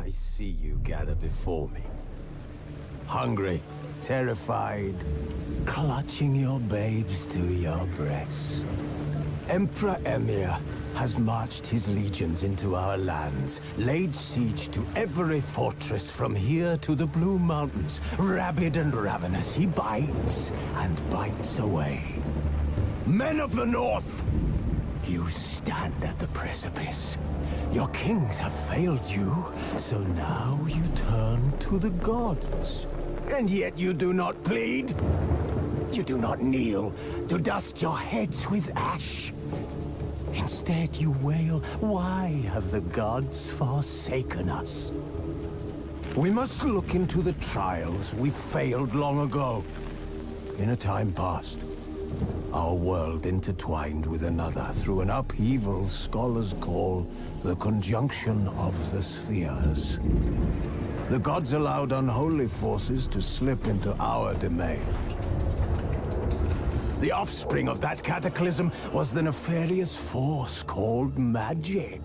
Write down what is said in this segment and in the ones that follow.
I see you gather before me. Hungry, terrified, clutching your babes to your breast. Emperor Emir has marched his legions into our lands, laid siege to every fortress from here to the Blue Mountains. Rabid and ravenous, he bites and bites away. Men of the North, you stand at the precipice. Your kings have failed you, so now you turn to the gods. And yet you do not plead. You do not kneel to dust your heads with ash. Instead you wail, why have the gods forsaken us? We must look into the trials we failed long ago. In a time past, our world intertwined with another through an upheaval scholars call the conjunction of the spheres. The gods allowed unholy forces to slip into our domain. The offspring of that cataclysm was the nefarious force called magic.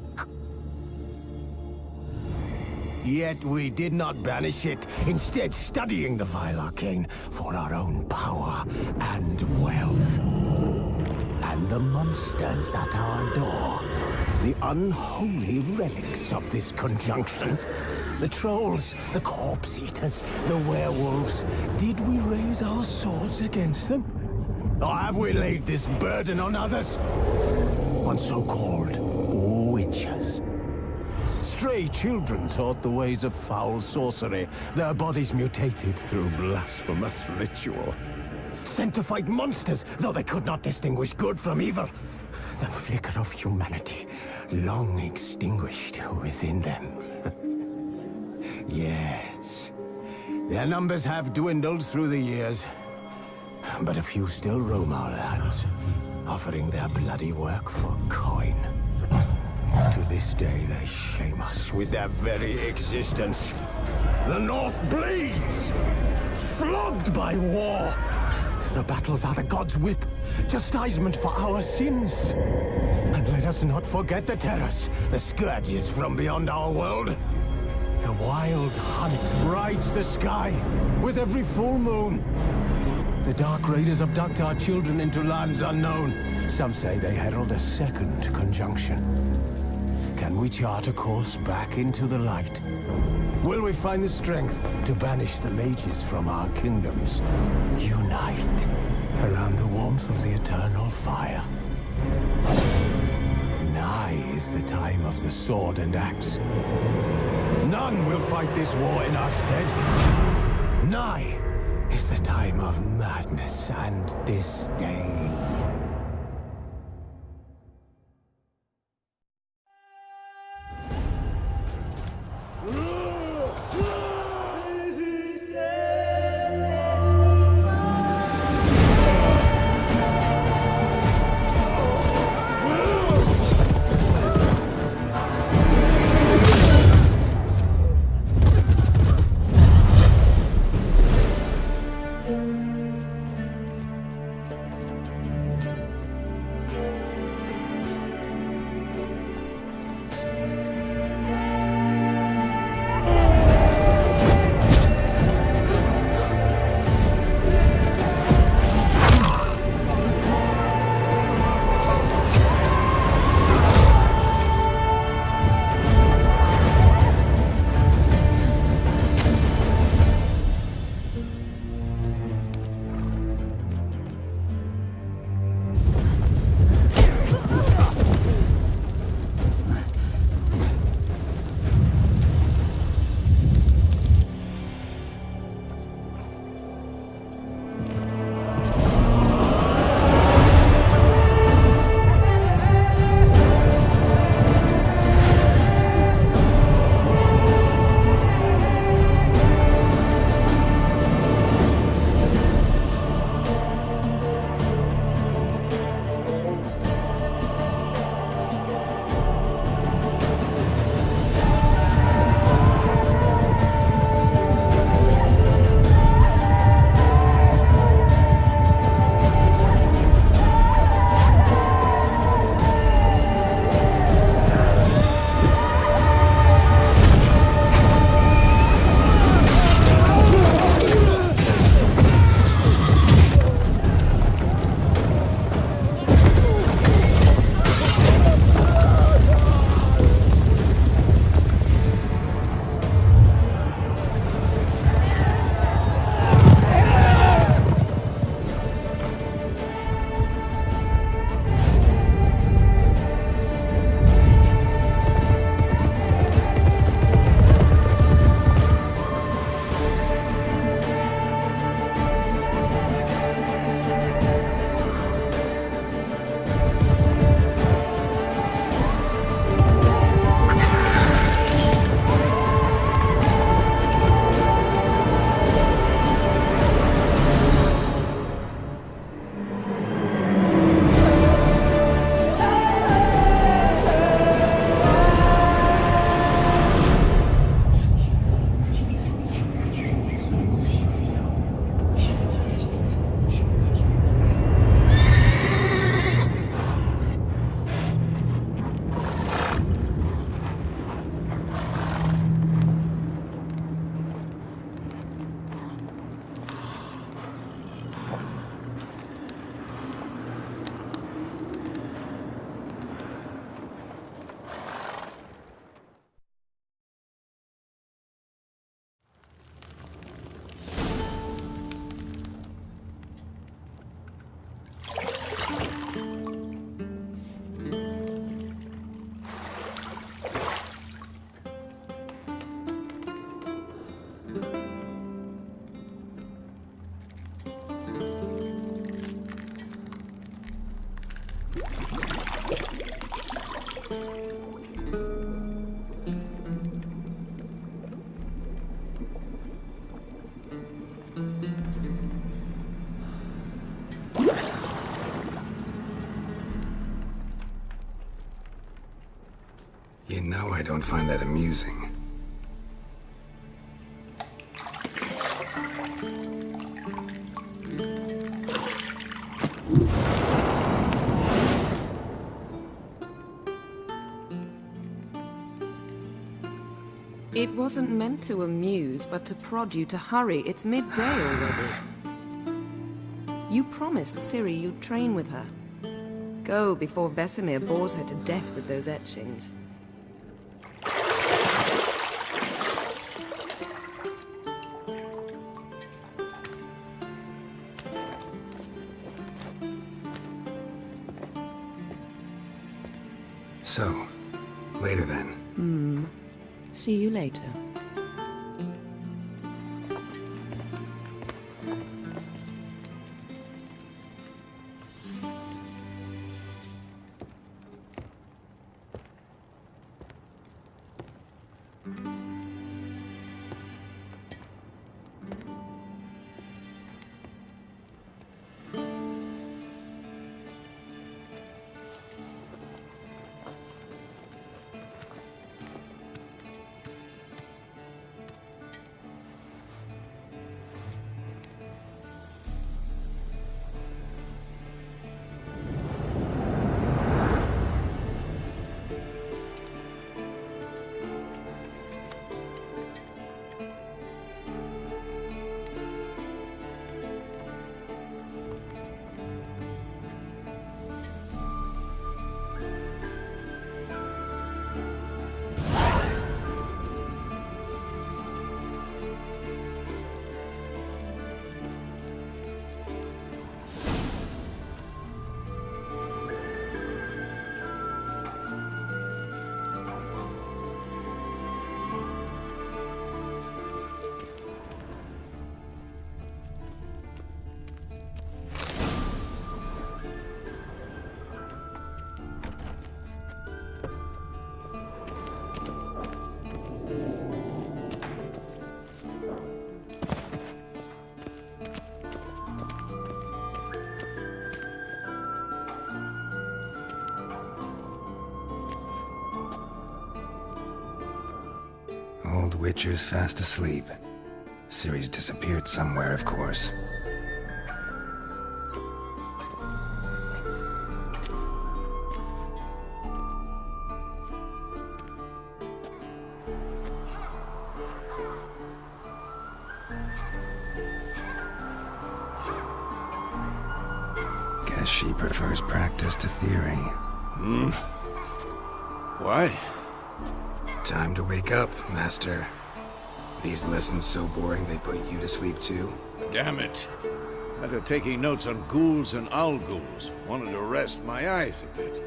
Yet we did not banish it, instead studying the vile arcane for our own power and wealth. And the monsters at our door, the unholy relics of this conjunction. The trolls, the corpse-eaters, the werewolves. Did we raise our swords against them? Or have we laid this burden on others? On so-called witches. Stray children taught the ways of foul sorcery, their bodies mutated through blasphemous ritual. Sent to fight monsters, though they could not distinguish good from evil. The flicker of humanity, long extinguished within them. Yes, their numbers have dwindled through the years, but a few still roam our lands, offering their bloody work for coin. To this day, they shame us with their very existence. The North bleeds, flogged by war. The battles are the gods' whip, chastisement for our sins. And let us not forget the terrors, the scourges from beyond our world. The wild hunt rides the sky with every full moon. The Dark Raiders abduct our children into lands unknown. Some say they herald a second conjunction. Can we chart a course back into the light? Will we find the strength to banish the mages from our kingdoms? Unite around the warmth of the eternal fire. Nigh is the time of the sword and axe. None will fight this war in our stead. Nigh is the time of madness and disdain. You know I don't find that amusing. It wasn't meant to amuse, but to prod you to hurry. It's midday already. You promised Ciri you'd train with her. Go before Vesemir bores her to death with those etchings. So, later then. See you later. Old Witcher's fast asleep. Ciri's disappeared somewhere, of course. Guess she prefers practice to theory. What? Time to wake up, Master. These lessons so boring they put you to sleep too? Damn it. After taking notes on ghouls and owl ghouls, wanted to rest my eyes a bit.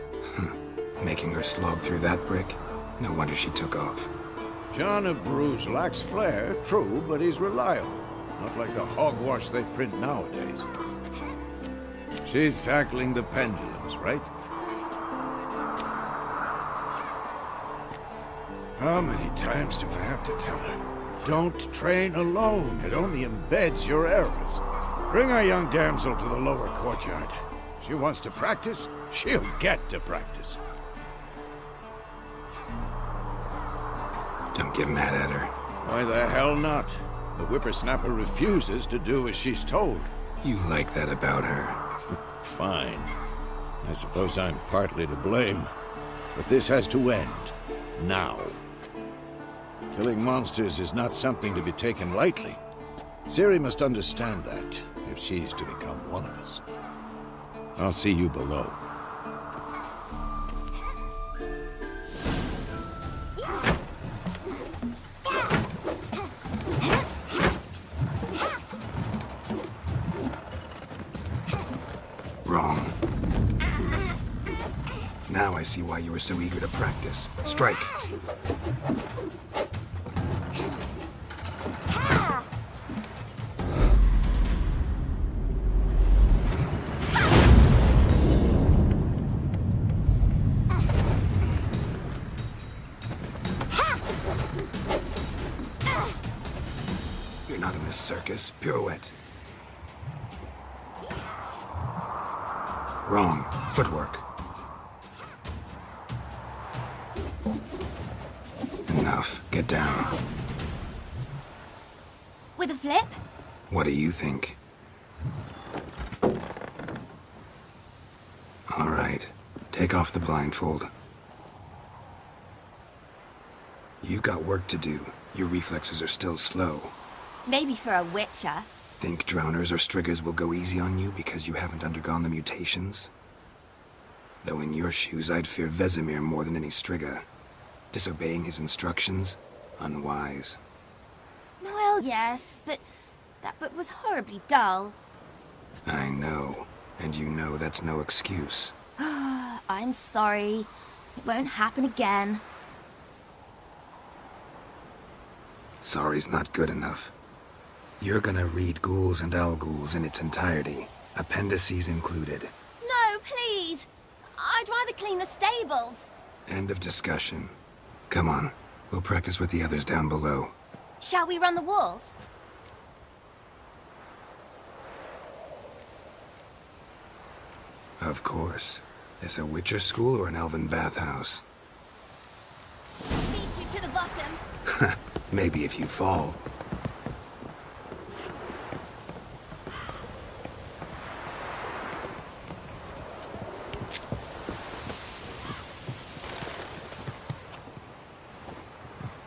Making her slog through that brick? No wonder she took off. John of Bruges lacks flair, true, but he's reliable. Not like the hogwash they print nowadays. She's tackling the pendulums, right? How many times do I have to tell her? Don't train alone. It only embeds your errors. Bring our young damsel to the lower courtyard. She wants to practice, she'll get to practice. Don't get mad at her. Why the hell not? The whippersnapper refuses to do as she's told. You like that about her. Fine. I suppose I'm partly to blame. But this has to end. Now. Killing monsters is not something to be taken lightly. Ciri must understand that, if she's to become one of us. I'll see you below. Wrong. Now I see why you were so eager to practice. Strike. You're not in this circus. Pirouette. Wrong. Footwork. enough. Get down. With a flip? What do you think? All right. Take off the blindfold. You've got work to do. Your reflexes are still slow. Maybe for a witcher. Think drowners or striggers will go easy on you because you haven't undergone the mutations? Though in your shoes, I'd fear Vesemir more than any strigger. Disobeying his instructions? Unwise. Well, yes, but that book was horribly dull. I know. And you know that's no excuse. I'm sorry. It won't happen again. Sorry's not good enough. You're gonna read Ghouls and Al-Ghouls in its entirety, appendices included. No, please! I'd rather clean the stables. End of discussion. Come on, we'll practice with the others down below. Shall we run the walls? Of course. Is a Witcher school or an elven bathhouse? Beat you to the bottom. Maybe if you fall.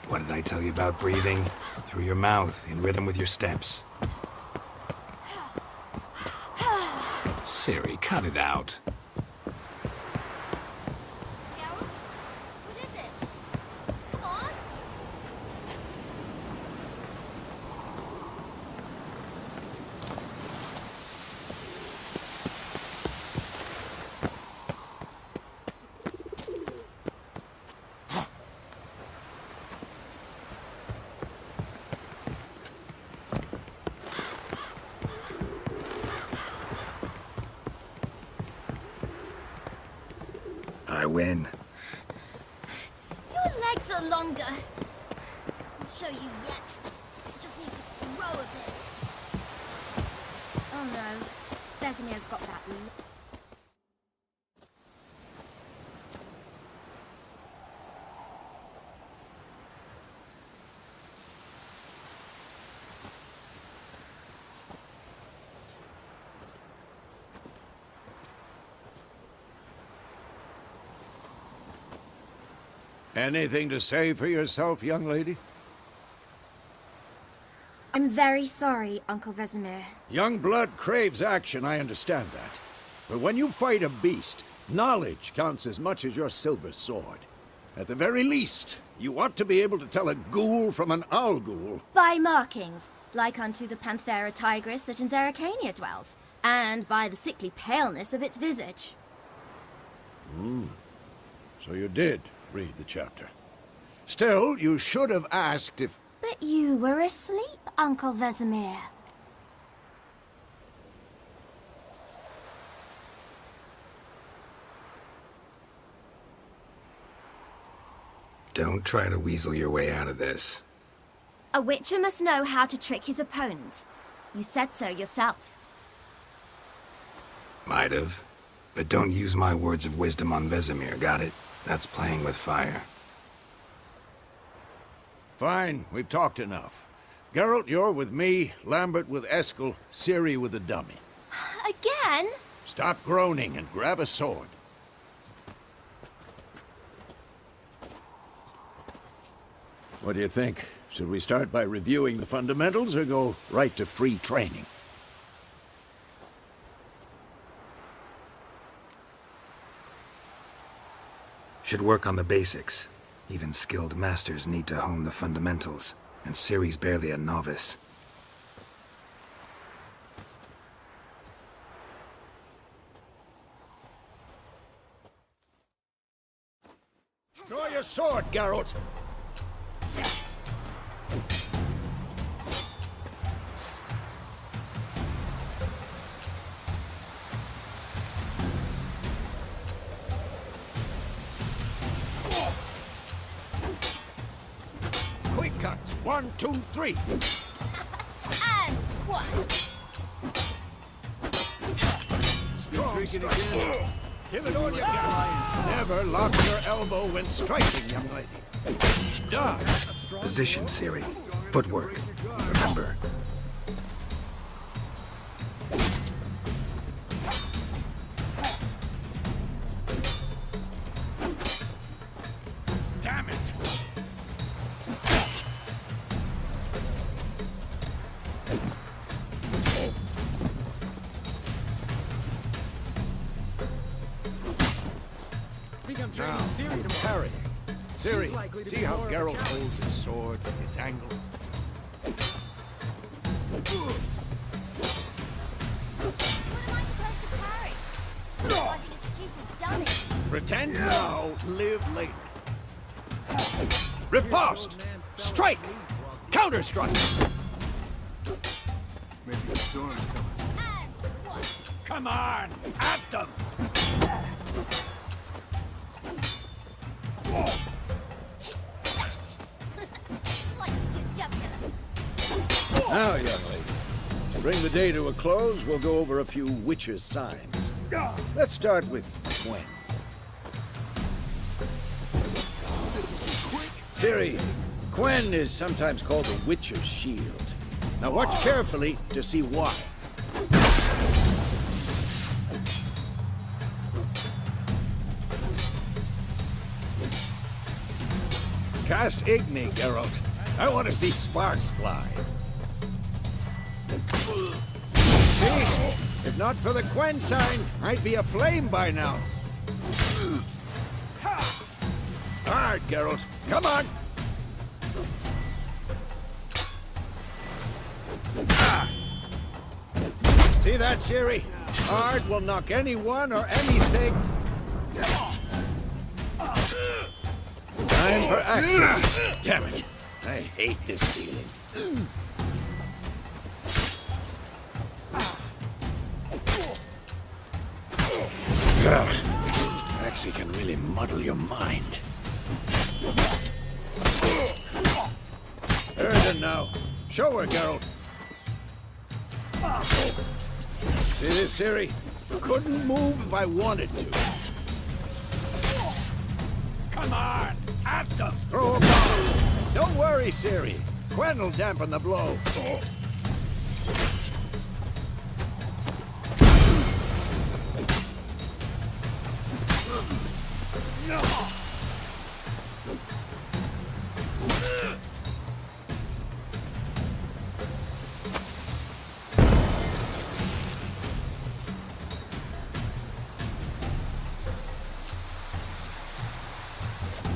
What did I tell you about breathing? Through your mouth, in rhythm with your steps. Siri, cut it out. Geralt? What is it? Come on! I win. Your legs are longer. I'll show you yet. I just need to grow a bit. Oh no. Vesemir's got that look. Anything to say for yourself, young lady? I'm very sorry, Uncle Vesemir. Young blood craves action, I understand that. But when you fight a beast, knowledge counts as much as your silver sword. At the very least, you ought to be able to tell a ghoul from an owl-ghoul. By markings, like unto the Panthera tigris that in Zeracania dwells, and by the sickly paleness of its visage. So you did read the chapter. Still, you should have asked if... But you were asleep, Uncle Vesemir. Don't try to weasel your way out of this. A witcher must know how to trick his opponent. You said so yourself. Might have. But don't use my words of wisdom on Vesemir, got it? That's playing with fire. Fine, we've talked enough. Geralt, you're with me, Lambert with Eskel, Ciri with the dummy. Again? Stop groaning and grab a sword. What do you think? Should we start by reviewing the fundamentals or go right to free training? Should work on the basics. Even skilled masters need to hone the fundamentals, and Ciri's barely a novice. Draw your sword, Geralt! Quick cuts. 1, 2, 3. And one. Strong strike. Give it all you got. Never lock your elbow when striking, young lady. Dodge. Position, Siri. Footwork. Remember. Damn it. Now, parry. Siri, see how Geralt holds his sword, its angle? What am I supposed to parry? Dodging a stupid dummy. Pretend now, live later. Riposte! Strike! Counter-strike! Maybe the storm's coming. And what? Come on! At them! Take that! Like your jugular. Now, young lady, to bring the day to a close, we'll go over a few witches' signs. Let's start with Gwen. Ciri, Gwen is sometimes called the Witcher's Shield. Now watch carefully to see why. Cast Igni, Geralt. I want to see sparks fly. See? If not for the Gwen sign, I'd be aflame by now. Hard, Geralt. Come on! See that, Ciri? Hard will knock anyone or anything. Time for action. Damn it. I hate this feeling. Axie can really muddle your mind. Urden now. Show her, Geralt. See this, Ciri? Couldn't move if I wanted to. Come on! At them! Throw a bomb! Don't worry, Ciri. Gwen will dampen the blow.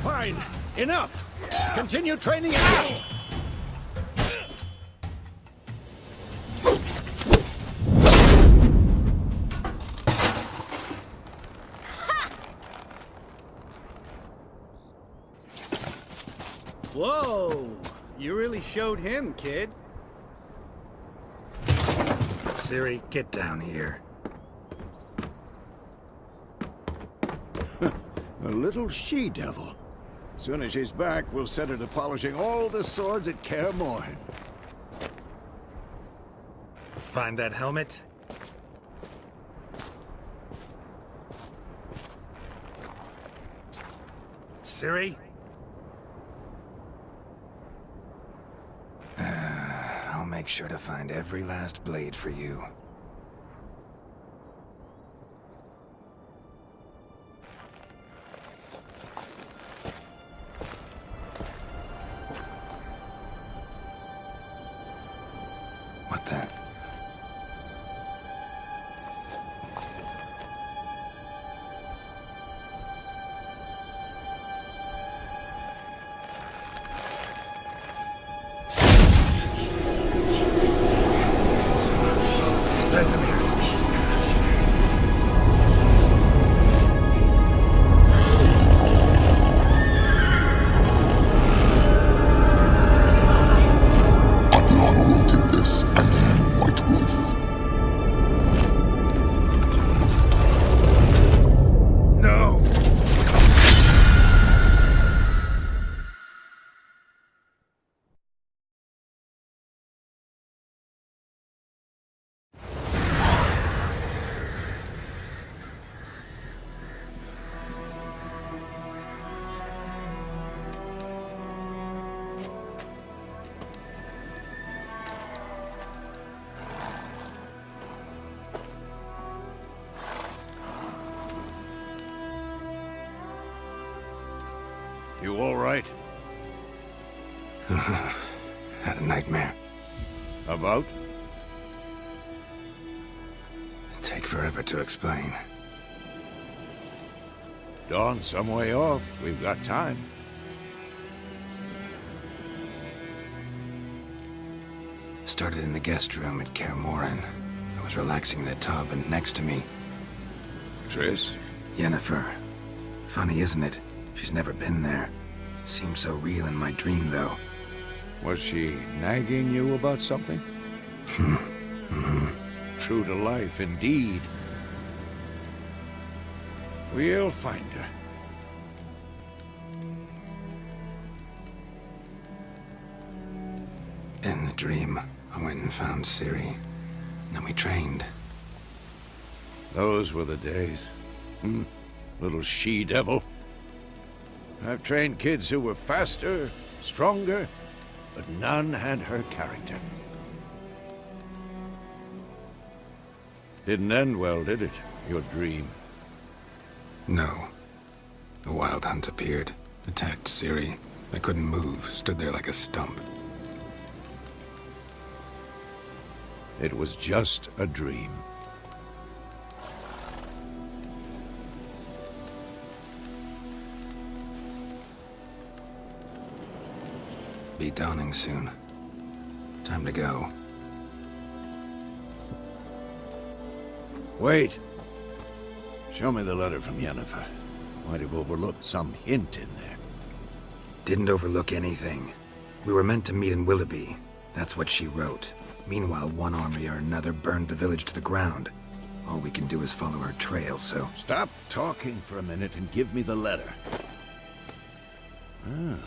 Fine. Enough. Continue training again. Whoa! You really showed him, kid. Siri, get down here. A little she-devil. Soon as she's back, we'll set her to polishing all the swords at Kaer Morhen. Find that helmet? Siri? I'll make sure to find every last blade for you. What the? Vesemir. I've long awaited this, and you right? Had a nightmare. About? Take forever to explain. Dawn's some way off. We've got time. Started in the guest room at Kaer Morhen. I was relaxing in the tub, and next to me, Triss? Yennefer. Funny, isn't it? She's never been there. Seemed so real in my dream, though. Was she nagging you about something? True to life, indeed. We'll find her. In the dream, I went and found Ciri. Then we trained. Those were the days. Little she-devil. I've trained kids who were faster, stronger, but none had her character. Didn't end well, did it? Your dream? No. A wild hunt appeared, attacked Ciri. I couldn't move, stood there like a stump. It was just a dream. Be dawning soon. Time to go. Wait. Show me the letter from Yennefer. Might have overlooked some hint in there. Didn't overlook anything. We were meant to meet in Willoughby. That's what she wrote. Meanwhile, one army or another burned the village to the ground. All we can do is follow her trail, so... Stop talking for a minute and give me the letter. Ah,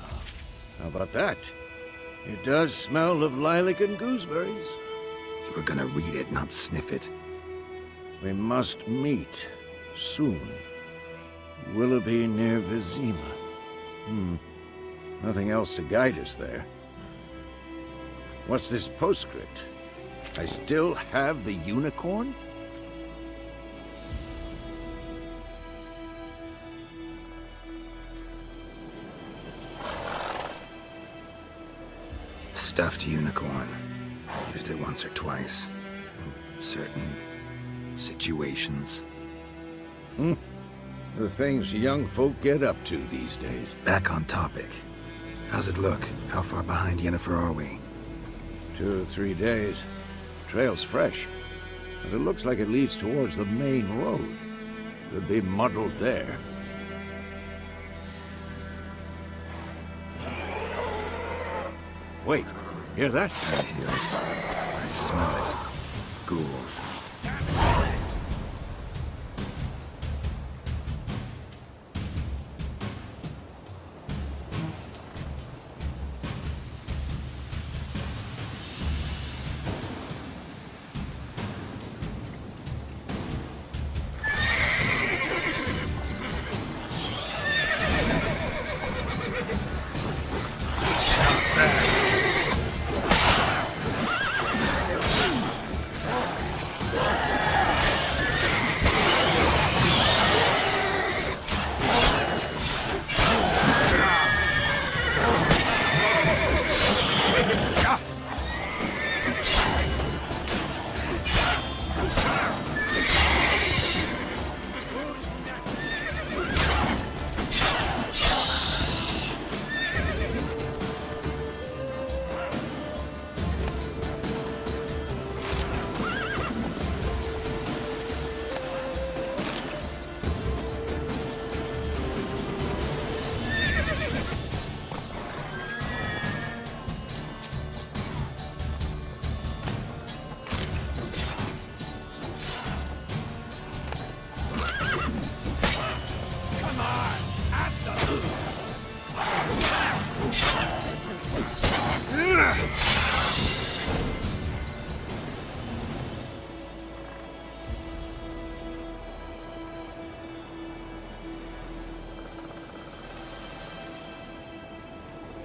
how about that? It does smell of lilac and gooseberries. You were gonna read it, not sniff it. We must meet soon. Willoughby near Vizima. Nothing else to guide us there. What's this postscript? I still have the unicorn? Stuffed unicorn. Used it once or twice. In certain situations. The things young folk get up to these days. Back on topic. How's it look? How far behind Yennefer are we? 2 or 3 days. Trail's fresh, but it looks like it leads towards the main road. Could be muddled there. Wait, hear that? I hear it. I smell it. Ghouls.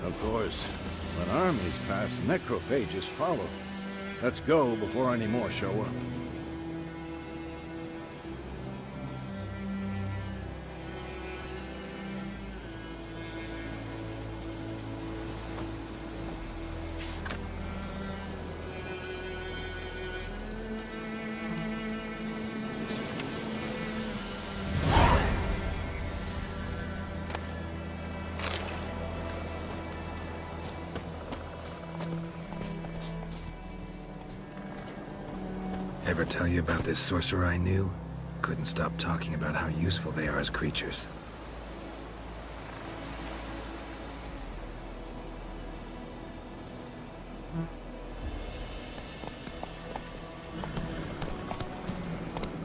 Of course, when armies pass, necrophages follow. Let's go before any more show up. Ever tell you about this sorcerer I knew? Couldn't stop talking about how useful they are as creatures.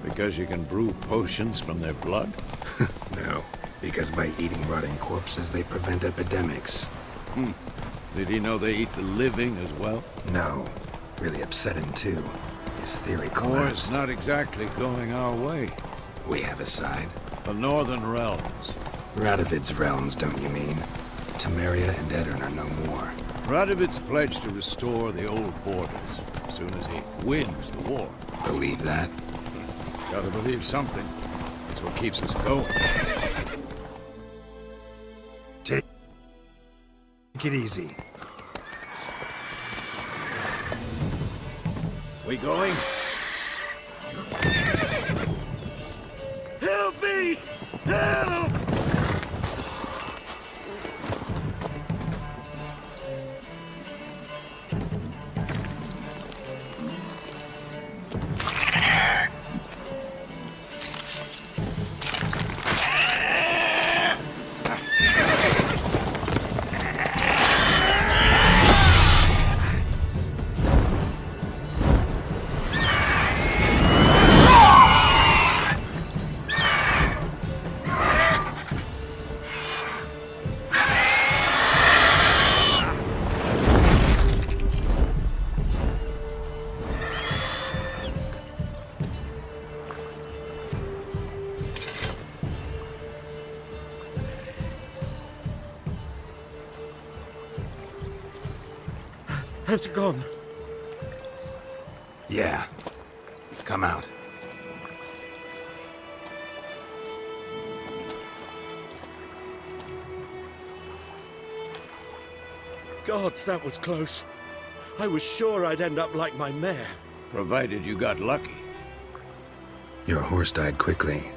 Because you can brew potions from their blood? No, because by eating rotting corpses, they prevent epidemics. Did he know they eat the living as well? No, really upset him too. His theory War's collapsed. not exactly going our way. We have a side. The Northern Realms. Radovid's realms, don't you mean? Temeria and Edirn are no more. Radovid's pledged to restore the old borders as soon as he wins the war. Believe that? Gotta believe something. That's what keeps us going. Take it easy. We going? Help me! Help! Has it gone? Yeah. Come out. Gods, that was close. I was sure I'd end up like my mare. Provided you got lucky. Your horse died quickly,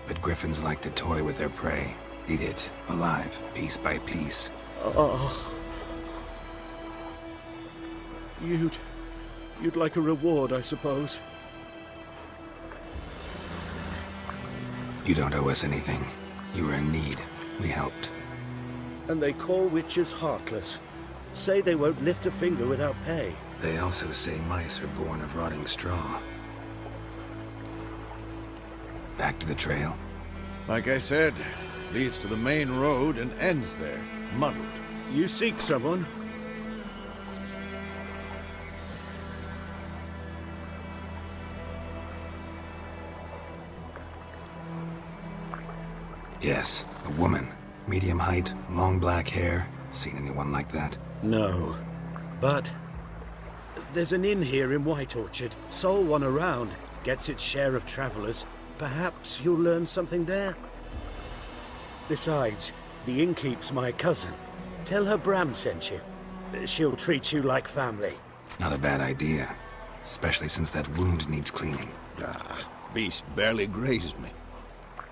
but griffins like to toy with their prey. Eat it, alive, piece by piece. Oh. You'd like a reward, I suppose. You don't owe us anything. You were in need. We helped. And they call witches heartless. Say they won't lift a finger without pay. They also say mice are born of rotting straw. Back to the trail? Like I said, leads to the main road and ends there, muddled. You seek someone? Yes, a woman. Medium height, long black hair. Seen anyone like that? No. But there's an inn here in White Orchard. Sole one around. Gets its share of travelers. Perhaps you'll learn something there? Besides, the innkeep's my cousin. Tell her Bram sent you. She'll treat you like family. Not a bad idea. Especially since that wound needs cleaning. Ah, beast barely grazed me.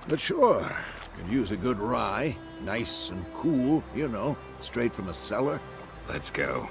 But sure, could use a good rye. Nice and cool, you know, straight from a cellar. Let's go.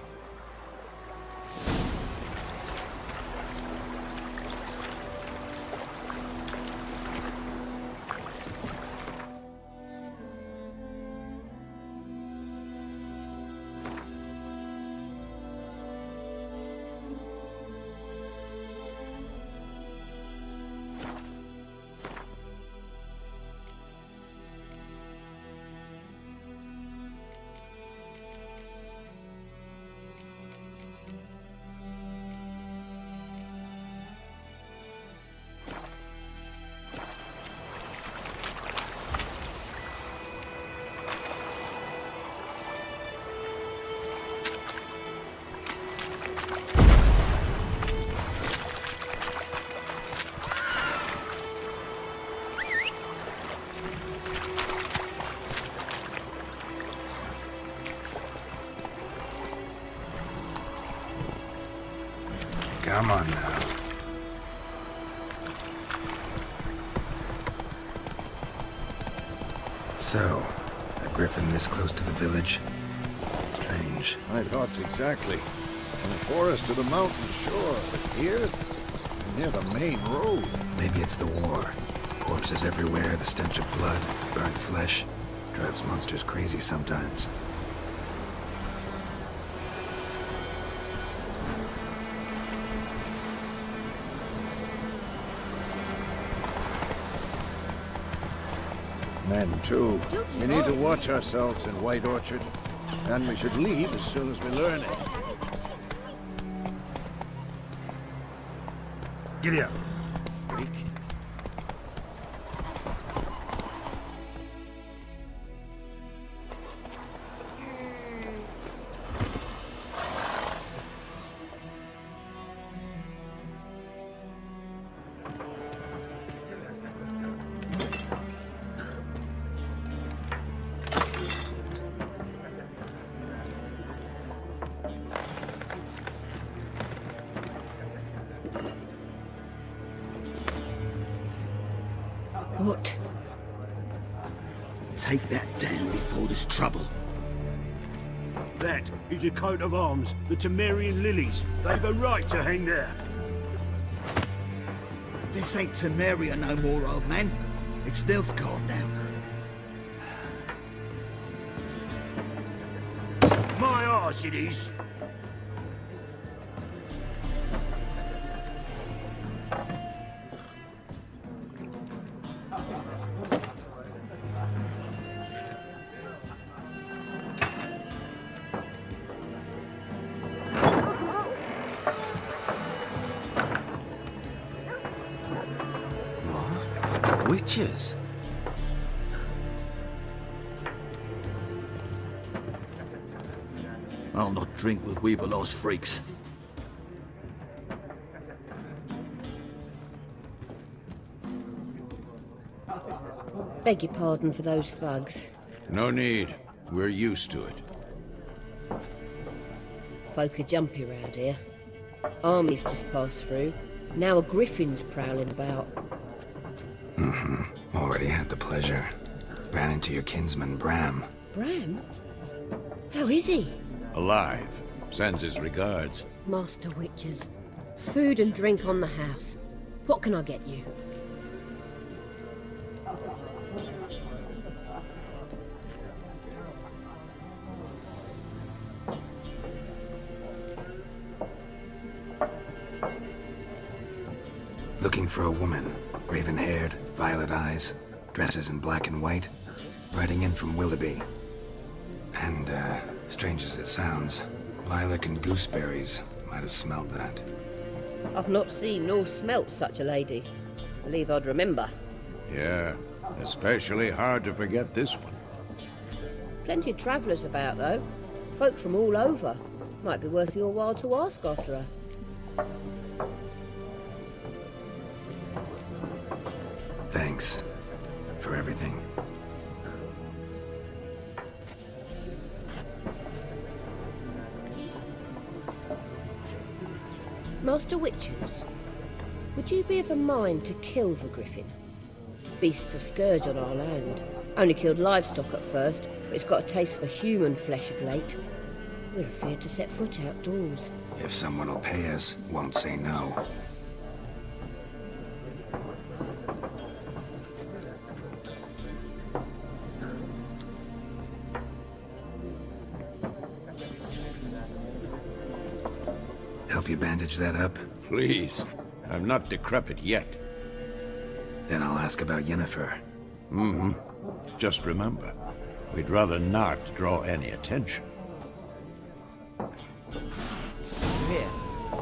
Come on now. So, a griffin this close to the village? Strange. My thoughts exactly. In the forest or the mountain, sure, but here? near the main road. Maybe it's the war. Corpses everywhere, the stench of blood, burnt flesh. Drives monsters crazy sometimes. Men, too. We need to watch ourselves in White Orchard. And we should leave as soon as we learn it. Giddy up. Freak. What? Take that down before there's trouble. That is a coat of arms, the Temerian lilies. They've a right to hang there. This ain't Temeria no more, old man. It's Nilfgaard now. My arse it is. Witches? I'll not drink with Weaverlaw's freaks. Beg your pardon for those thugs. No need. We're used to it. Folk are jumpy round here. Armies just passed through. Now a griffin's prowling about. Already had the pleasure. Ran into your kinsman, Bram. Bram? How is he? Alive. Sends his regards. Master Witches. Food and drink on the house. What can I get you? Looking for a woman. Raven-haired, violet eyes, dresses in black and white. Riding in from Willoughby. And, strange as it sounds, lilac and gooseberries might have smelled that. I've not seen nor smelt such a lady. Believe I'd remember. Yeah, especially hard to forget this one. Plenty of travellers about, though. Folk from all over. Might be worth your while to ask after her. Thanks for everything. Master Witches, would you be of a mind to kill the griffin? Beast's a scourge on our land. Only killed livestock at first, but it's got a taste for human flesh of late. We're afeard to set foot outdoors. If someone will pay us, won't say no. Help you bandage that up? Please. I'm not decrepit yet. Then I'll ask about Yennefer. Just remember, we'd rather not draw any attention. Here,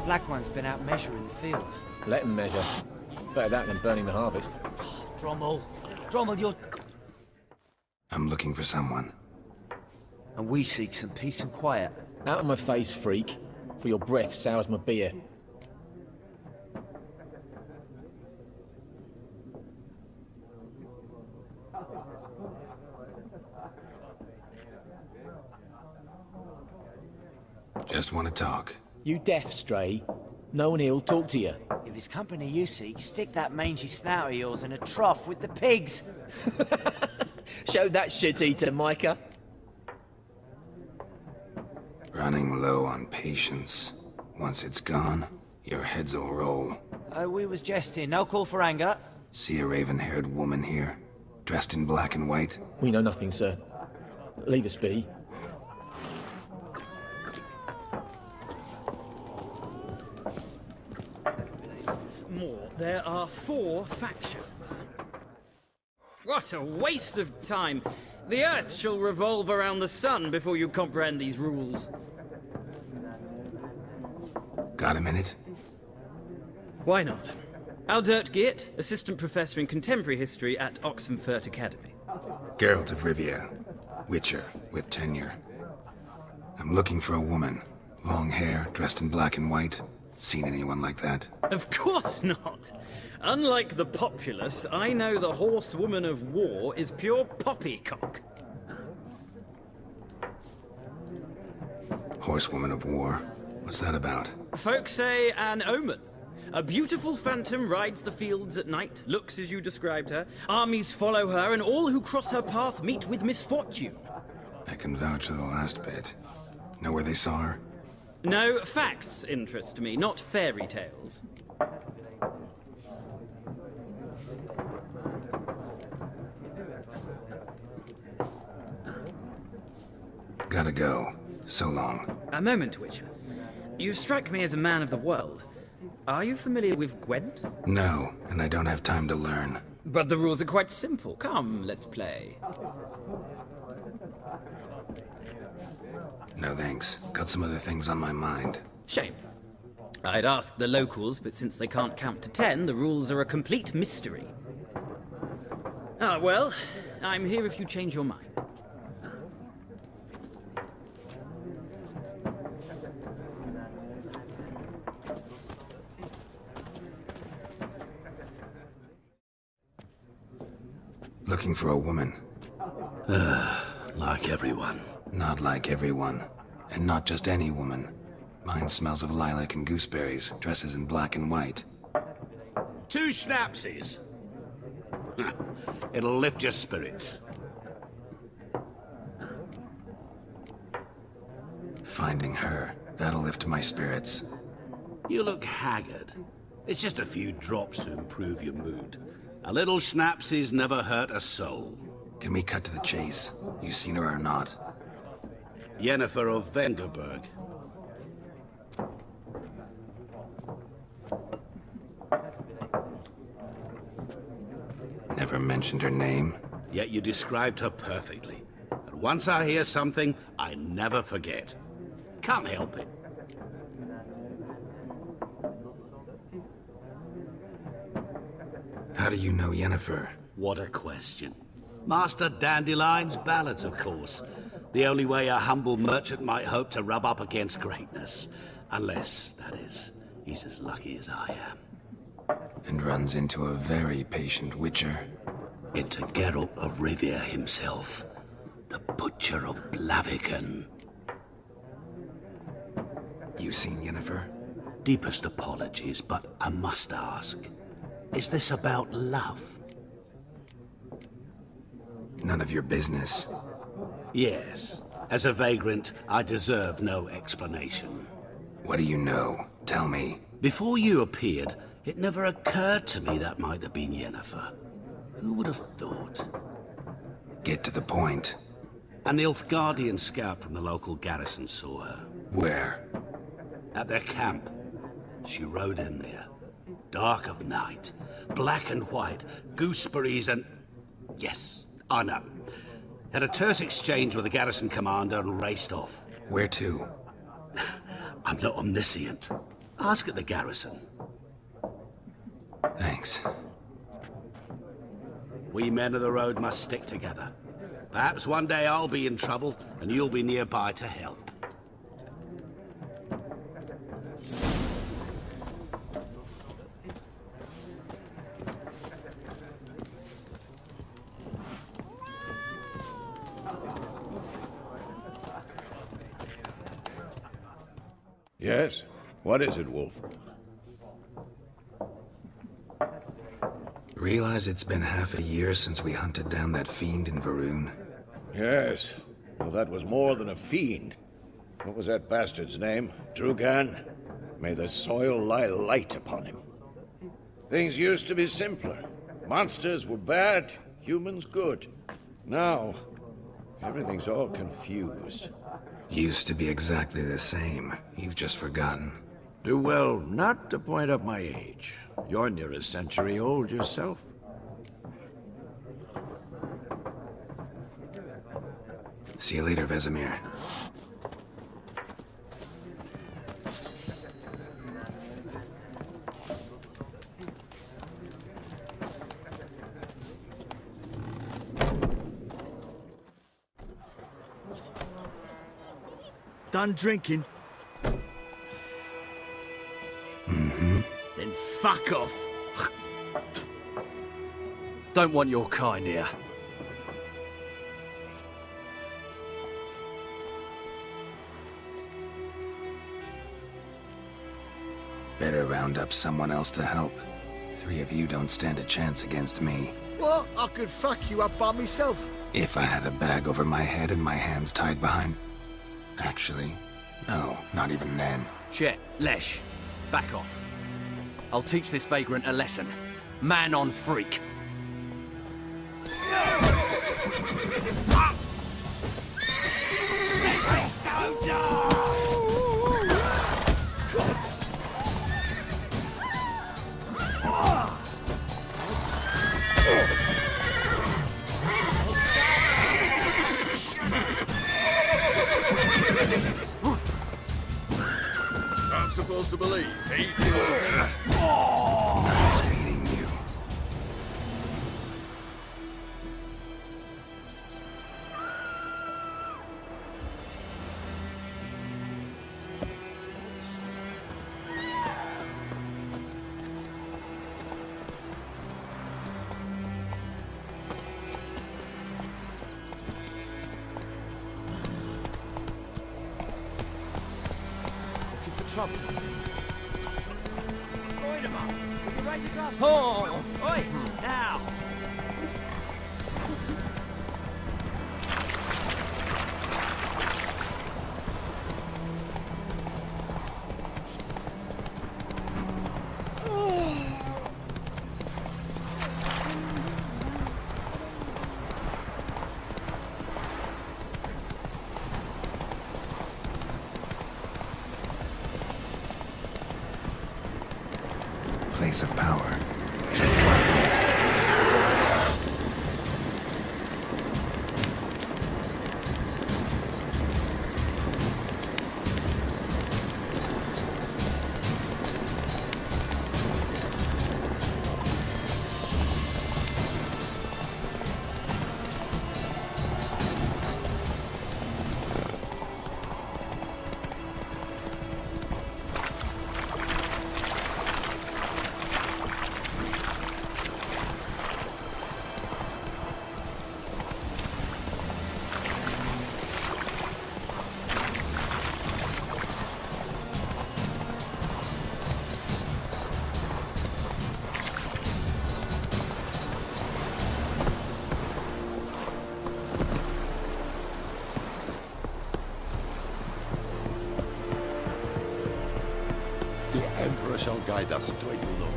Black One's been out measuring the fields. Let him measure. Better that than burning the harvest. Drommel, you're... I'm looking for someone. And we seek some peace and quiet. Out of my face, freak. For your breath sours my beer. Just want to talk. You deaf, Stray? No one here'll talk to you. If it's company you seek, stick that mangy snout of yours in a trough with the pigs. Show that shit-eater, Micah. Running low on patience. Once it's gone, your heads will roll. We was jesting. No call for anger. See a raven-haired woman here, dressed in black and white? We know nothing, sir. Leave us be. More. There are 4 factions. What a waste of time. The Earth shall revolve around the sun before you comprehend these rules. Got a minute? Why not? Aldert Geert, Assistant Professor in Contemporary History at Oxenfurt Academy. Geralt of Rivia, Witcher, with tenure. I'm looking for a woman. Long hair, dressed in black and white. Seen anyone like that? Of course not. Unlike the populace, I know the horsewoman of war is pure poppycock. Horsewoman of war? What's that about? Folk say an omen. A beautiful phantom rides the fields at night, looks as you described her. Armies follow her, and all who cross her path meet with misfortune. I can vouch for the last bit. Know where they saw her? No, facts interest me, not fairy tales. Gotta go. So long. A moment, Witcher. You strike me as a man of the world. Are you familiar with Gwent? No, and I don't have time to learn. But the rules are quite simple. Come, let's play. No thanks. Got some other things on my mind. Shame. I'd ask the locals, but since they can't count to 10, the rules are a complete mystery. Ah, well, I'm here if you change your mind. Looking for a woman. Like everyone. Not like everyone. And not just any woman. Mine smells of lilac and gooseberries, dresses in black and white. 2 schnapsies. It'll lift your spirits. Finding her, that'll lift my spirits. You look haggard. It's just a few drops to improve your mood. A little schnapsies never hurt a soul. Can we cut to the chase? You seen her or not? Yennefer of Vengerberg. Never mentioned her name. Yet you described her perfectly. And once I hear something, I never forget. Can't help it. How do you know Yennefer? What a question. Master Dandelion's ballads, of course. The only way a humble merchant might hope to rub up against greatness. Unless, that is, he's as lucky as I am. And runs into a very patient witcher. Into Geralt of Rivia himself. The Butcher of Blaviken. You seen Yennefer? Deepest apologies, but I must ask. Is this about love? None of your business. Yes. As a vagrant, I deserve no explanation. What do you know? Tell me. Before you appeared, it never occurred to me that might have been Yennefer. Who would have thought? Get to the point. An Nilfgaardian scout from the local garrison saw her. Where? At their camp. She rode in there. Dark of night. Black and white. Gooseberries and... Yes, I know. Had a terse exchange with the garrison commander and raced off. Where to? I'm not omniscient. Ask at the garrison. Thanks. We men of the road must stick together. Perhaps one day I'll be in trouble and you'll be nearby to help. Yes? What is it, Wolf? Realize it's been half a year since we hunted down that fiend in Varun? Yes. Well, that was more than a fiend. What was that bastard's name? Drugan? May the soil lie light upon him. Things used to be simpler. Monsters were bad, humans good. Now, everything's all confused. Used to be exactly the same. You've just forgotten. Do well not to point up my age. You're near a century old yourself. See you later, Vesemir. Done drinking? Mm-hmm. Then fuck off. Don't want your kind here. Better round up someone else to help. 3 of you don't stand a chance against me. What? I could fuck you up by myself. If I had a bag over my head and my hands tied behind... Actually, no, not even then. Chet, Lesh, back off. I'll teach this vagrant a lesson. Man on freak. I'm supposed to believe he Nice meeting you. Trouble. Oi, them up. Will you raise a glass? Oh! Oi! Now! Place of power. Should draw from it. The Emperor shall guide us straight to Lord.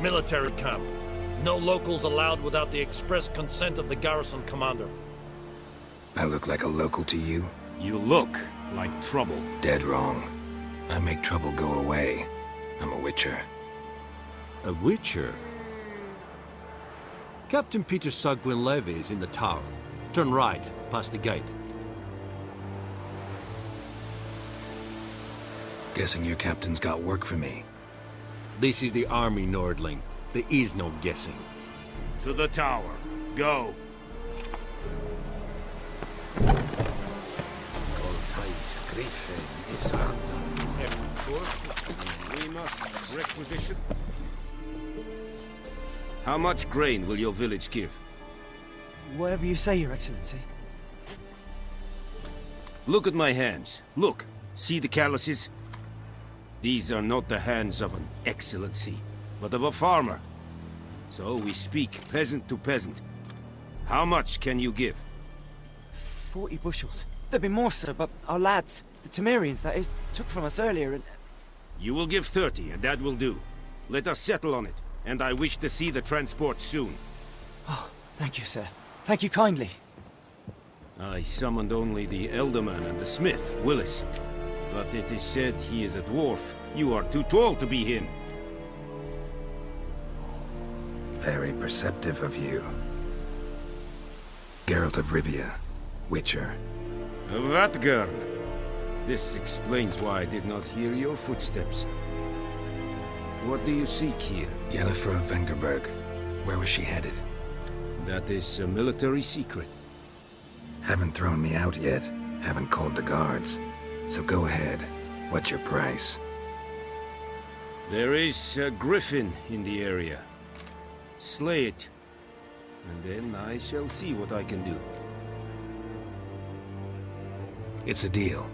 Military camp. No locals allowed without the express consent of the garrison commander. I look like a local to you? You look like trouble. Dead wrong. I make trouble go away. I'm a witcher. A witcher? Captain Peter Sagwin Levy is in the tower. Turn right, past the gate. Guessing your captain's got work for me. This is the army, Nordling. There is no guessing. To the tower. Go. We must requisition. How much grain will your village give? Whatever you say, Your Excellency. Look at my hands. Look. See the calluses? These are not the hands of an excellency, but of a farmer. So we speak peasant to peasant. How much can you give? 40 bushels. There'd be more, sir, but our lads, the Temerians, that is, took from us earlier and... You will give 30, and that will do. Let us settle on it, and I wish to see the transport soon. Oh, thank you, sir. Thank you kindly. I summoned only the Elderman and the smith, Willis. But it is said he is a dwarf. You are too tall to be him. Very perceptive of you. Geralt of Rivia, Witcher. Vatgern! This explains why I did not hear your footsteps. What do you seek here? Yennefer of Vengerberg. Where was she headed? That is a military secret. Haven't thrown me out yet. Haven't called the guards. So go ahead. What's your price? There is a griffin in the area. Slay it. And then I shall see what I can do. It's a deal.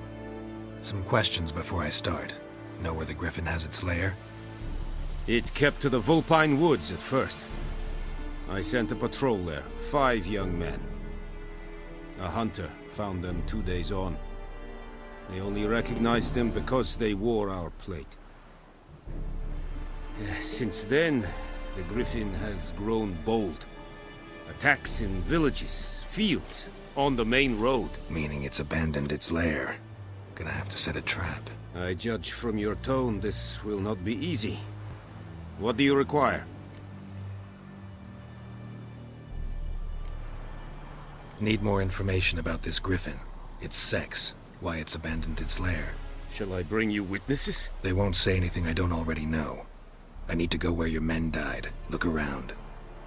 Some questions before I start. Know where the griffin has its lair? It kept to the Vulpine Woods at first. I sent a patrol there, 5 young men. A hunter found them 2 days on. They only recognized them because they wore our plate. Since then, the griffin has grown bold. Attacks in villages, fields, on the main road. Meaning it's abandoned its lair. Gonna have to set a trap. I judge from your tone this will not be easy. What do you require? Need more information about this griffin. Its sex, why it's abandoned its lair. Shall I bring you witnesses? They won't say anything I don't already know. I need to go where your men died. Look around.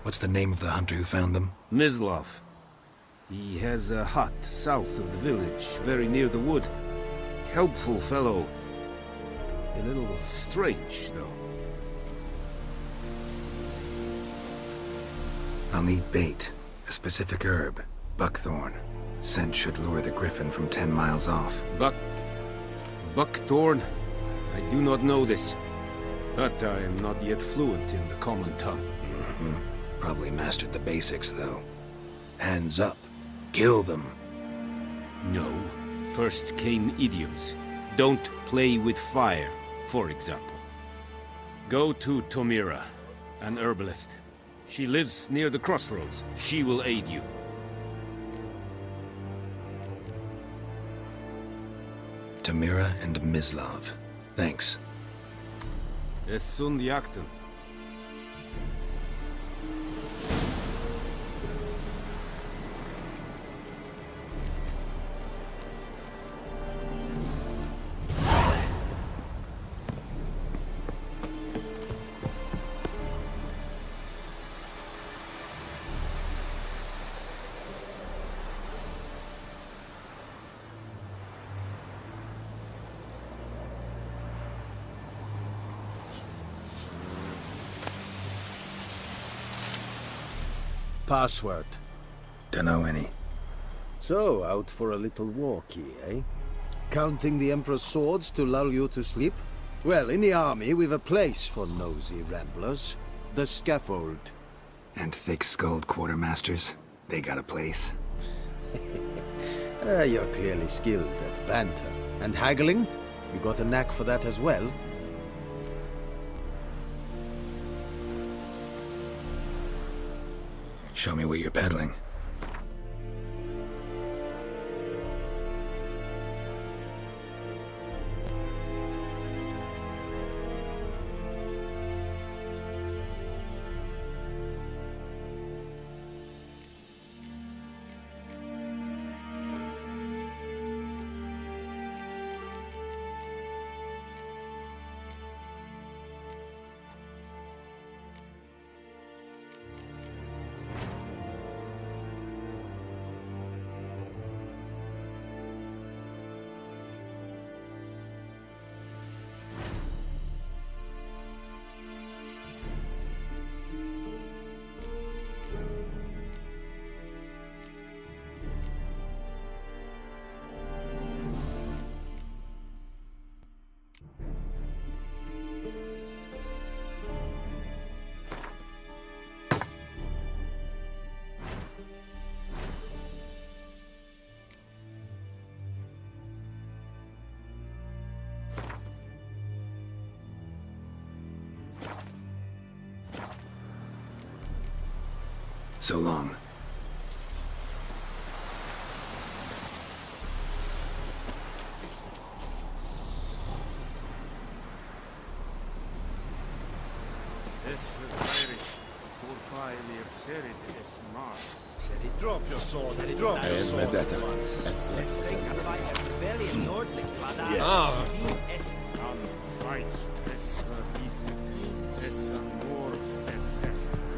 What's the name of the hunter who found them? Mislav. He has a hut south of the village, very near the wood. Helpful fellow. A little strange, though. I'll need bait. A specific herb. Buckthorn. Scent should lure the griffin from 10 miles off. Buckthorn? I do not know this. But I am not yet fluent in the common tongue. Probably mastered the basics, though. Hands up. Kill them. No. First came idioms. Don't play with fire, for example. Go to Tomira, an herbalist. She lives near the crossroads. She will aid you. Tomira and Mislav. Thanks. Es sunt jakten. Password. Dunno any. So, out for a little walkie, eh? Counting the Emperor's swords to lull you to sleep? Well, in the army, we've a place for nosy ramblers. The scaffold. And thick-skulled quartermasters? They got a place. You're clearly skilled at banter. And haggling? You got a knack for that as well? Show me what you're peddling. So long. Drop your sword. Drop your sword. Vendetta. Ah. Fight. Es verbissen. Es amor and pest.